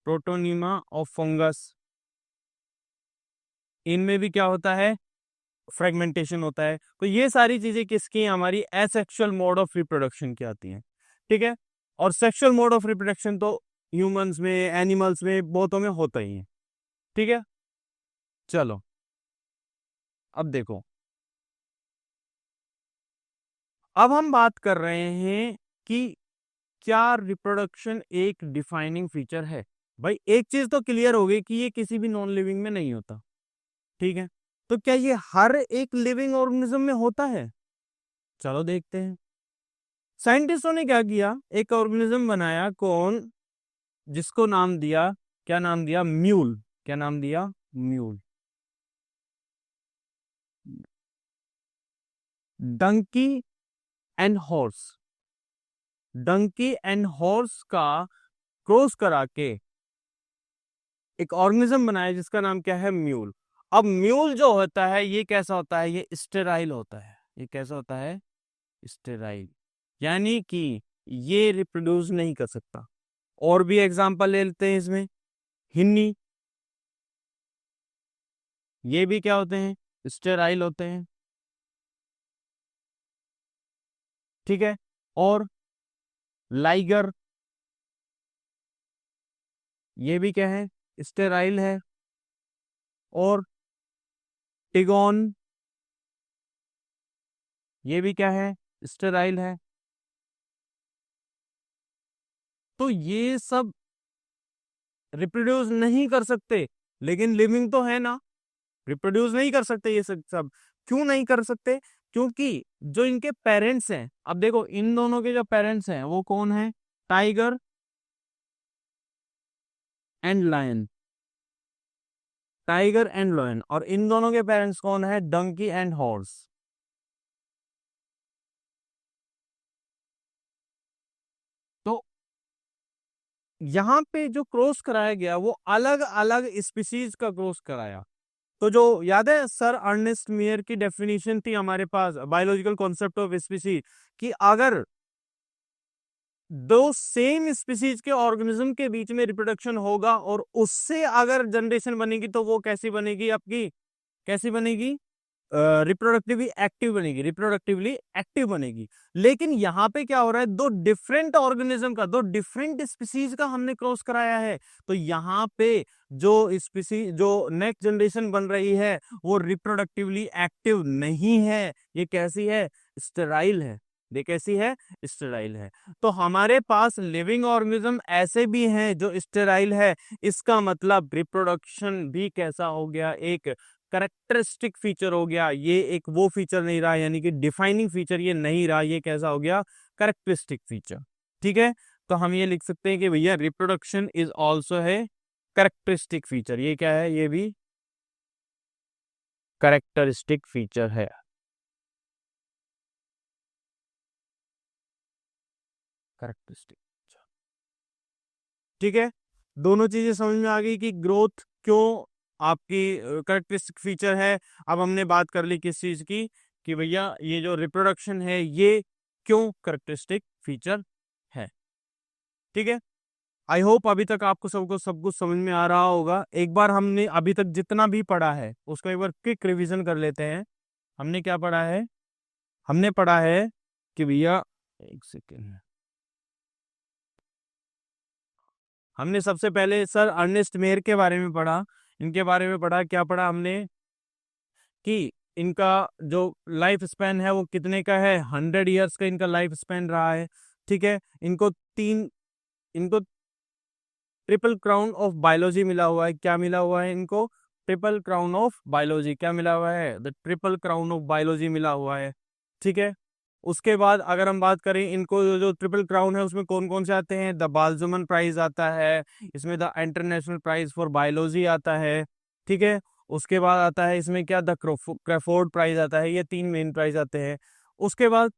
प्रोटोनीमा ऑफ फंगस, इनमें भी क्या होता है, फ्रेगमेंटेशन होता है। तो ये सारी चीजें किसकी, हमारी एसेक्सुअल मोड ऑफ रिप्रोडक्शन की आती हैं, ठीक है। और सेक्सुअल मोड ऑफ रिप्रोडक्शन तो ह्यूमंस में, एनिमल्स में, बहुतों में होता ही है, ठीक है। चलो, अब देखो, अब हम बात कर रहे हैं कि क्या रिप्रोडक्शन एक डिफाइनिंग फीचर है। भाई एक चीज तो क्लियर हो गई कि ये किसी भी नॉन लिविंग में नहीं होता, ठीक है। तो क्या ये हर एक लिविंग ऑर्गेनिज्म में होता है, चलो देखते हैं। साइंटिस्टों ने क्या किया, एक ऑर्गेनिज्म बनाया, कौन, जिसको नाम दिया, क्या नाम दिया, म्यूल। क्या नाम दिया, mule. Donkey and horse, donkey and horse का क्रॉस करा के एक ऑर्गेनिज्म बनाया जिसका नाम क्या है, म्यूल। अब म्यूल जो होता है ये कैसा होता है, ये स्टेराइल होता है। ये कैसा होता है, स्टेराइल, यानी कि ये रिप्रोड्यूस नहीं कर सकता। और भी एग्जांपल ले लेते हैं इसमें, हिन्नी, ये भी क्या होते हैं, स्टेराइल होते हैं, ठीक है। और लाइगर, ये भी क्या है, स्टेराइल है। और टिगोन, ये भी क्या है, स्टेराइल है। तो ये सब रिप्रोड्यूस नहीं कर सकते, लेकिन लिविंग तो है ना, रिप्रोड्यूस नहीं कर सकते ये सब। क्यों नहीं कर सकते, क्योंकि जो इनके पेरेंट्स हैं, अब देखो इन दोनों के जो पेरेंट्स हैं वो कौन है, tiger and lion, tiger and lion. और इन दोनों के पेरेंट्स कौन है, डंकी एंड हॉर्स। तो यहाँ पे जो क्रॉस कराया गया वो अलग अलग स्पीसीज का क्रॉस कराया। तो जो याद है सर अर्नेस्ट मेयर की डेफिनेशन थी हमारे पास, बायोलॉजिकल कॉन्सेप्ट ऑफ स्पीसीज, कि अगर दो सेम स्पीसीज के ऑर्गेनिज्म के बीच में रिप्रोडक्शन होगा और उससे अगर जनरेशन बनेगी तो वो कैसी बनेगी आपकी, कैसी बनेगी, रिप्रोडक्टिवली एक्टिव बनेगी, रिप्रोडक्टिवली एक्टिव बनेगी। लेकिन यहाँ पे क्या हो रहा है, दो डिफरेंट ऑर्गेनिज्म का, दो डिफरेंट स्पीसीज का हमने क्रॉस कराया है। तो यहाँ पे जो स्पीसीज, जो नेक्स्ट जनरेशन बन रही है वो रिप्रोडक्टिवली एक्टिव नहीं है, ये कैसी है, स्टेराइल है। ये कैसी है, स्टेराइल है। तो हमारे पास लिविंग ऑर्गेनिज्म ऐसे भी हैं जो स्टेराइल है, इसका मतलब रिप्रोडक्शन भी कैसा हो गया, एक करेक्टरिस्टिक फीचर हो गया। ये एक वो फीचर नहीं रहा, यानी कि डिफाइनिंग फीचर ये नहीं रहा, ये कैसा हो गया, करेक्टरिस्टिक फीचर, ठीक है। तो हम ये लिख सकते हैं कि भैया रिप्रोडक्शन इज ऑल्सो है करेक्टरिस्टिक फीचर, ये क्या है, ये भी करेक्टरिस्टिक फीचर है, करेक्टरिस्टिक, ठीक है। दोनों चीजें समझ में आ गई कि ग्रोथ क्यों आपकी करेक्टरिस्टिक फीचर है। अब हमने बात कर ली किस चीज की, कि भैया ये जो रिप्रोडक्शन है ये क्यों करेक्टरिस्टिक फीचर है। ठीक है, आई होप अभी तक आपको सबको सब कुछ समझ में आ रहा होगा। एक बार हमने अभी तक जितना भी पढ़ा है उसको एक बार क्विक रिवीजन कर लेते हैं। हमने क्या पढ़ा है? हमने पढ़ा है कि भैया, एक सेकेंड, हमने सबसे पहले सर अर्नेस्ट मेयर के बारे में पढ़ा। इनके बारे में पढ़ा, क्या पढ़ा हमने? कि इनका जो लाइफ स्पैन है वो कितने का है, 100 ईयर्स का इनका लाइफ स्पैन रहा है। ठीक है, इनको ट्रिपल क्राउन ऑफ बायोलॉजी मिला हुआ है। क्या मिला हुआ है इनको? Triple crown of biology. क्या मिला हुआ है? The triple crown of biology मिला हुआ है। ठीक है, उसके बाद अगर हम बात करें इनको जो ट्रिपल क्राउन है उसमें कौन कौन से आते हैं? द बाल्जमन प्राइज आता है, इसमें the international prize for biology आता है। ठीक है, उसके बाद आता है इसमें क्या? द क्रैफोर्ड प्राइज आता है। ये 3 मेन प्राइज आते हैं। उसके बाद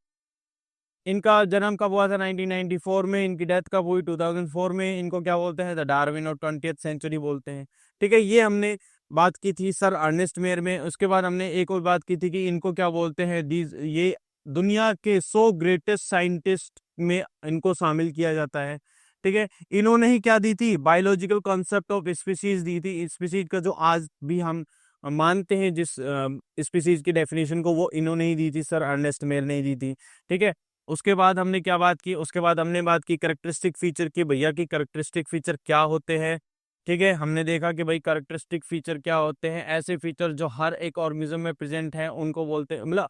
इनका जन्म कब हुआ था? 1994 में। इनकी डेथ कब हुई? 2004 में। इनको क्या बोलते हैं? The Darwin of 20th century बोलते हैं। ठीक है, ये हमने बात की थी सर अर्नेस्ट मेयर में। उसके बाद हमने एक और बात की थी कि इनको क्या बोलते हैं? दीज, ये दुनिया के 100 ग्रेटेस्ट साइंटिस्ट में इनको शामिल किया जाता है। ठीक है, इन्होंने ही क्या दी थी? बायोलॉजिकल कॉन्सेप्ट ऑफ स्पीसीज दी थी। स्पीसीज का जो आज भी हम मानते हैं जिस स्पीसीज की डेफिनेशन को, वो इन्होंने ही दी थी, सर अर्नेस्ट मेयर ने ही दी थी। ठीक है, उसके बाद हमने क्या बात की? उसके बाद हमने बात की करेक्टरिस्टिक फीचर की। भैया की करेक्टरिस्टिक फीचर क्या होते हैं? ठीक है, हमने देखा कि भाई करेक्टरिस्टिक फीचर क्या होते हैं। ऐसे फीचर जो हर एक ऑर्गेनिज्म में प्रेजेंट है उनको बोलते हैं, मतलब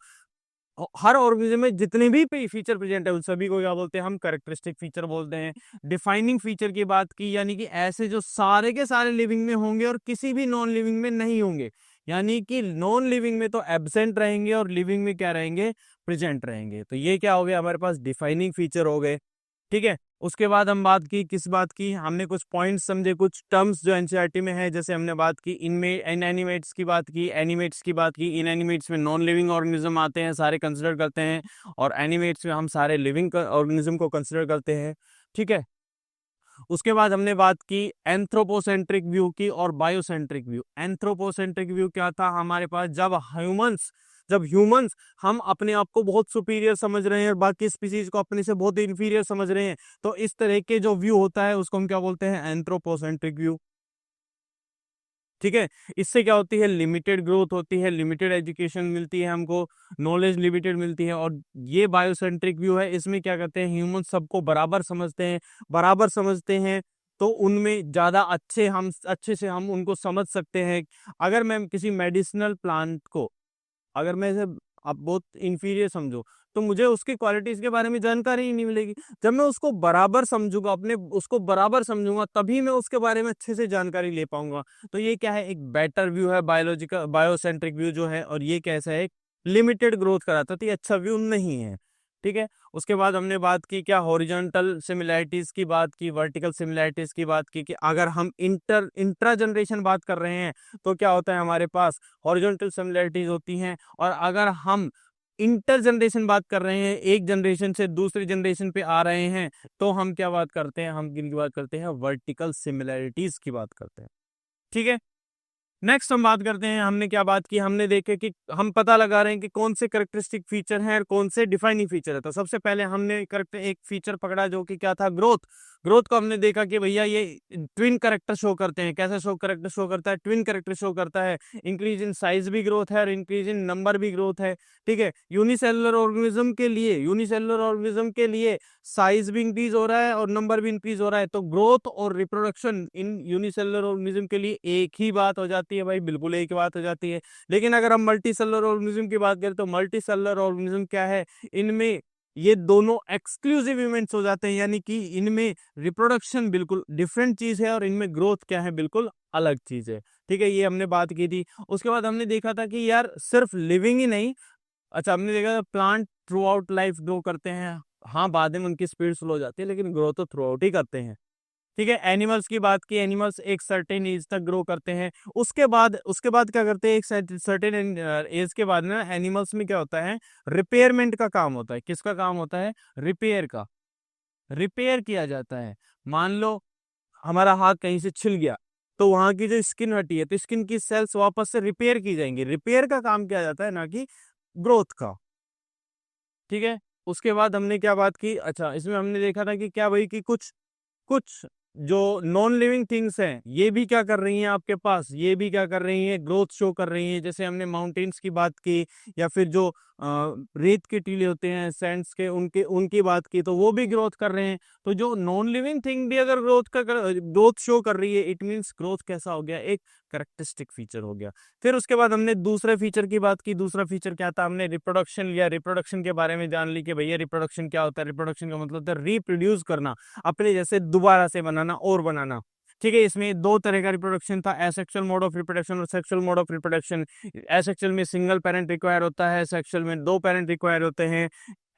हर ऑर्गेनिज्म में जितने भी फीचर प्रेजेंट है उन सभी को क्या बोलते हैं? हम करेक्टरिस्टिक फीचर बोलते हैं। डिफाइनिंग फीचर की बात की, यानी कि ऐसे जो सारे के सारे लिविंग में होंगे और किसी भी नॉन लिविंग में नहीं होंगे। यानी कि नॉन लिविंग में तो एब्सेंट रहेंगे और लिविंग में क्या रहेंगे? प्रेजेंट रहेंगे। तो ये क्या हो गया हमारे पास? डिफाइनिंग फीचर हो गए। ठीक है, उसके बाद हम बात की, किस बात की? हमने कुछ पॉइंट्स समझे, कुछ टर्म्स जो एनसीईआरटी में है। जैसे हमने बात की इनमें इनएनिमेट्स की बात की, एनिमेट्स की बात की। इनएनिमेट्स में नॉन लिविंग ऑर्गेनिज्म आते हैं, सारे कंसिडर करते हैं, और एनिमेट्स में हम सारे लिविंग ऑर्गेनिज्म को कंसिडर करते हैं। ठीक है, उसके बाद हमने बात की एंथ्रोपोसेंट्रिक व्यू की और बायोसेंट्रिक व्यू। एंथ्रोपोसेंट्रिक व्यू क्या था हमारे पास? जब ह्यूमंस हम अपने आप को बहुत सुपीरियर समझ रहे हैं और बाकी स्पीसीज को अपने से बहुत इंफीरियर समझ रहे हैं, तो इस तरह के जो व्यू होता है उसको हम क्या बोलते हैं? Anthropocentric view. ठीक है, इससे क्या होती है? लिमिटेड ग्रोथ होती है, लिमिटेड एजुकेशन मिलती है हमको, नॉलेज लिमिटेड मिलती है। और ये बायोसेंट्रिक व्यू है, इसमें क्या करते हैं? ह्यूमन सबको बराबर समझते हैं, तो उनमें ज्यादा अच्छे से हम उनको समझ सकते हैं। अगर मैं किसी मेडिसिनल प्लांट को, अगर मैं इसे आप बहुत इंफीरियर समझो, तो मुझे उसकी क्वालिटीज के बारे में जानकारी ही नहीं मिलेगी। जब मैं उसको बराबर समझूंगा, अपने उसको बराबर समझूंगा, तभी मैं उसके बारे में अच्छे से जानकारी ले पाऊंगा। तो ये क्या है? एक बेटर व्यू है बायोलॉजिकल, बायोसेंट्रिक व्यू जो है। और ये कैसा है? लिमिटेड ग्रोथ कराता, तो ये अच्छा व्यू नहीं है। ठीक है, उसके बाद हमने बात की क्या? हॉरिजॉन्टल सिमिलैरिटीज की बात की, वर्टिकल सिमिलैरिटीज की बात की, कि अगर हम इंट्रा जनरेशन बात कर रहे हैं तो क्या होता है हमारे पास? हॉरिजॉन्टल सिमिलैरिटीज होती हैं। और अगर हम इंटर जनरेशन बात कर रहे हैं, एक जनरेशन से दूसरी जनरेशन पे आ रहे हैं, तो हम क्या बात करते हैं? हम किन की बात करते हैं? वर्टिकल सिमिलैरिटीज की बात करते हैं। ठीक है, नेक्स्ट हम बात करते हैं, हमने क्या बात की? हमने देखे कि हम पता लगा रहे हैं कि कौन से करेक्टरिस्टिक फीचर हैं और कौन से डिफाइनिंग फीचर है। तो सबसे पहले हमने करेक्ट एक फीचर पकड़ा जो कि क्या था? ग्रोथ। ग्रोथ को हमने देखा कि भैया ये ट्विन करेक्टर शो करते हैं। कैसे करेक्टर शो करता है? ट्विन करेक्टर शो करता है। इंक्रीज इन साइज भी ग्रोथ है और इंक्रीज इन नंबर भी ग्रोथ है। ठीक है, यूनिसेलुलर ऑर्गेनिज्म के लिए साइज भी इंक्रीज हो रहा है और नंबर भी इंक्रीज हो रहा है। तो ग्रोथ और रिप्रोडक्शन इन यूनिसेलुलर ऑर्गेनिज्म के लिए एक ही बात हो जाती है भाई, बिल्कुल एक ही बात हो जाती है। लेकिन अगर हम मल्टी सेलुलर ऑर्गेनिज्म की बात करें, तो मल्टी सेलुलर ऑर्गेनिज्म क्या है? इनमें ये दोनों एक्सक्लूसिव इवेंट्स हो जाते हैं, यानी कि इनमें रिप्रोडक्शन बिल्कुल डिफरेंट चीज है और इनमें ग्रोथ क्या है? बिल्कुल अलग चीज है। ठीक है, ये हमने बात की थी। उसके बाद हमने देखा था कि यार सिर्फ लिविंग ही नहीं, अच्छा हमने देखा plant through out life grow करते हैं। हाँ, बाद में उनकी स्पीड स्लो हो जाती है, लेकिन ग्रो तो थ्रू आउट ही करते हैं। ठीक है, एनिमल्स की बात की, एनिमल्स एक सर्टेन एज तक ग्रो करते हैं। उसके बाद क्या करते हैं? एक सर्टेन एज के बाद ना एनिमल्स में क्या होता है? रिपेयरमेंट का काम होता है। किसका काम होता है? रिपेयर का। रिपेयर किया जाता है। मान लो हमारा हाथ कहीं से छिल गया, तो वहां की जो स्किन हटी है तो स्किन की सेल्स वापस से रिपेयर की जाएंगी। रिपेयर का काम किया जाता है, ना कि ग्रोथ का। ठीक है। उसके बाद हमने क्या बात की, अच्छा इसमें हमने देखा था कि क्या भाई कि कुछ कुछ जो नॉन लिविंग थिंग्स हैं ये भी क्या कर रही हैं आपके पास, ये भी क्या कर रही हैं, ग्रोथ शो कर रही हैं। जैसे हमने माउंटेन्स की बात की, या फिर जो रेत के टीले होते हैं सैंड्स के, उनके उनकी बात की, तो वो भी ग्रोथ कर रहे हैं। तो जो नॉन लिविंग थिंग भी अगर ग्रोथ शो कर रही है, इट मीन्स ग्रोथ कैसा हो गया, एक करेक्टरिस्टिक फीचर हो गया। फिर उसके बाद हमने दूसरे फीचर की बात की। दूसरा फीचर क्या था, हमने रिप्रोडक्शन लिया, रिप्रोडक्शन के बारे में जान ली कि भैया रिप्रोडक्शन क्या होता है। रिप्रोडक्शन का मतलब होता है रिप्रोड्यूस करना, अपने जैसे दोबारा से बनाना और बनाना। ठीक है। इसमें दो तरह का रिप्रोडक्शन था, एसेक्सुअल मोड ऑफ रिप्रोडक्शन और sexual mode of reproduction. Asexual में सिंगल पेरेंट रिक्वायर होता है, सेक्सुअल में दो पेरेंट रिक्वायर होते हैं।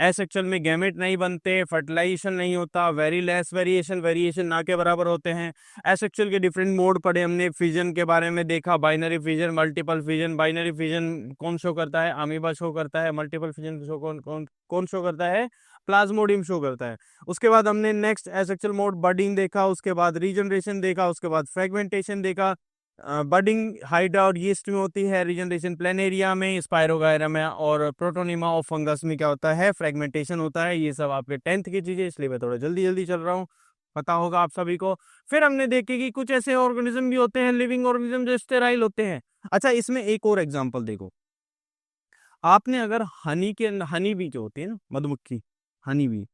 एसेक्सुअल में गैमेट नहीं बनते, फर्टिलाइजेशन नहीं होता, वेरी लेस वेरिएशन, वेरिएशन ना के बराबर होते हैं। एसेक्सुअल के डिफरेंट मोड पढ़े हमने, फिजन के बारे में देखा, binary fission, multiple fission. Binary fission कौन शो करता है, अमीबा शो करता है। मल्टीपल फिजन शो कौन शो करता है, प्लाज्मोडियम शो करता है। उसके बाद हमने नेक्स्ट एसेक्सुअल मोड बडिंग देखा, उसके बाद रीजनरेशन देखा, उसके बाद फ्रेगमेंटेशन देखा। बडिंग हाइड्रा और यीस्ट में होती है, रीजनरेशन प्लेनेरिया में, स्पायरोगायरा में, और प्रोटोनिमा ऑफ फंगस में क्या होता है, फ्रेगमेंटेशन होता है। ये सब आपके 10th की चीजें, इसलिए मैं थोड़ा जल्दी जल्दी चल रहा हूँ, पता होगा आप सभी को। फिर हमने देखे कि कुछ ऐसे ऑर्गेनिज्म भी होते हैं, लिविंग ऑर्गेनिज्म, जो स्टेराइल होते हैं। अच्छा, इसमें एक और एग्जांपल देखो, आपने अगर हनी बी जो होती है ना, मधुमक्खी, हनी बी,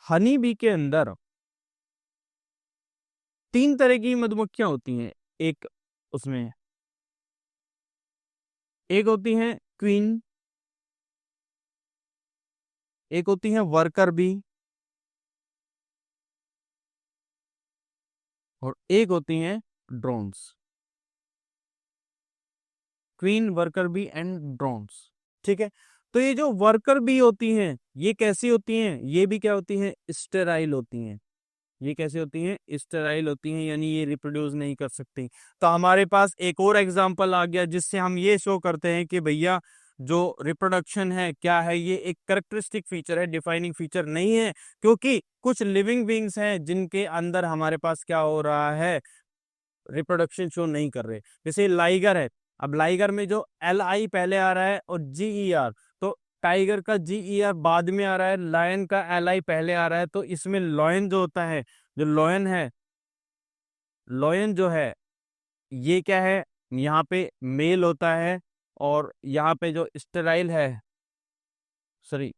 हनी बी के अंदर तीन तरह की मधुमक्खियां होती हैं। एक उसमें एक होती हैं क्वीन, एक होती हैं वर्कर बी, और एक होती हैं drones. Queen, worker bee and drones. ठीक है। तो ये जो वर्कर बी होती हैं, ये कैसी होती हैं, ये भी क्या होती हैं, स्टेराइल होती हैं। ये कैसे होती हैं, स्टेराइल होती हैं, यानी ये रिप्रोड्यूस नहीं कर सकती। तो हमारे पास एक और एग्जांपल आ गया, जिससे हम ये शो करते हैं कि भैया जो रिप्रोडक्शन है क्या है, ये एक करेक्टरिस्टिक फीचर है, डिफाइनिंग फीचर नहीं है। क्योंकि कुछ लिविंग बींग्स हैं जिनके अंदर हमारे पास क्या हो रहा है, रिप्रोडक्शन शो नहीं कर रहे। जैसे लाइगर है, अब लाइगर में जो LI पहले आ रहा है और GER, तो टाइगर का GER बाद में आ रहा है, लायन का LI पहले आ रहा है। तो इसमें लॉयन जो होता है, जो लॉयन है, लॉयन जो है ये क्या है, यहाँ पे मेल होता है, और यहाँ पे जो स्टेराइल है, सॉरी,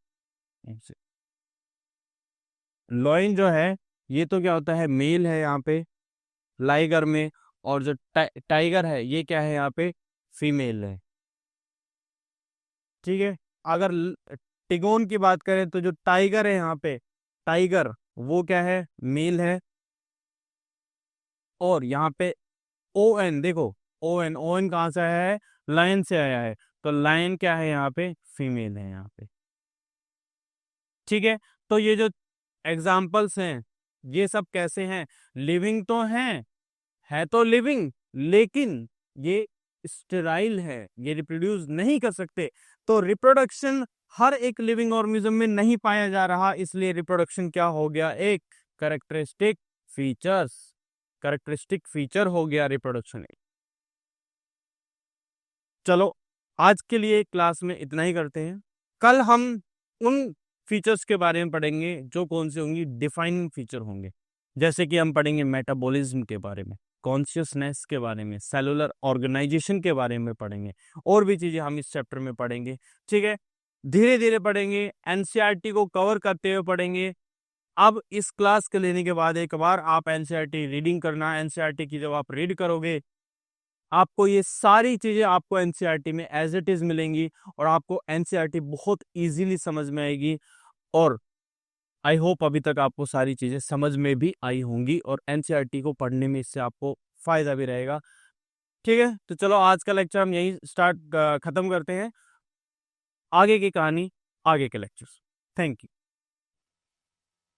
लॉयन जो है ये तो क्या होता है, मेल है यहाँ पे लाइगर में, और जो टाइगर है ये क्या है यहाँ पे, फीमेल है। ठीक है। अगर टिगोन की बात करें तो जो टाइगर है यहाँ पे, टाइगर वो क्या है, मेल है। और यहाँ पे ON देखो, ON ON कहाँ से आया है, लायन से आया है। तो लायन क्या है यहाँ पे, फीमेल है यहाँ पे। ठीक है। तो ये जो एग्जाम्पल्स हैं ये सब कैसे हैं, लिविंग तो हैं, है तो लिविंग, लेकिन ये स्टेराइल है, ये रिप्रोड्यूस नहीं कर सकते। तो रिप्रोडक्शन हर एक लिविंग ऑर्गेनिज्म में नहीं पाया जा रहा, इसलिए रिप्रोडक्शन क्या हो गया, एक करेक्टरिस्टिक फीचर्स, करेक्टरिस्टिक फीचर हो गया रिप्रोडक्शन। चलो, आज के लिए क्लास में इतना ही करते हैं। कल हम उन फीचर्स के बारे में पढ़ेंगे जो कौन से होंगी, डिफाइनिंग फीचर होंगे। जैसे कि हम पढ़ेंगे मेटाबॉलिज्म के बारे में, कॉन्शियसनेस के बारे में, सेलुलर ऑर्गेनाइजेशन के बारे में पढ़ेंगे, और भी चीजें हम इस चैप्टर में पढ़ेंगे। ठीक है। धीरे धीरे पढ़ेंगे, एनसीईआरटी को कवर करते हुए पढ़ेंगे। अब इस क्लास के लेने के बाद एक बार आप एनसीईआरटी रीडिंग करना, एनसीईआरटी की जब आप रीड करोगे, आपको ये सारी चीजें आपको एनसीईआरटी में एज इट इज मिलेंगी, और आपको एनसीईआरटी बहुत इजीली समझ में आएगी। और आई होप अभी तक आपको सारी चीजें समझ में भी आई होंगी, और एनसीईआरटी को पढ़ने में इससे आपको फायदा भी रहेगा। ठीक है। तो चलो, आज का लेक्चर हम यही खत्म करते हैं। आगे की कहानी आगे के लेक्चर्स। Thank you.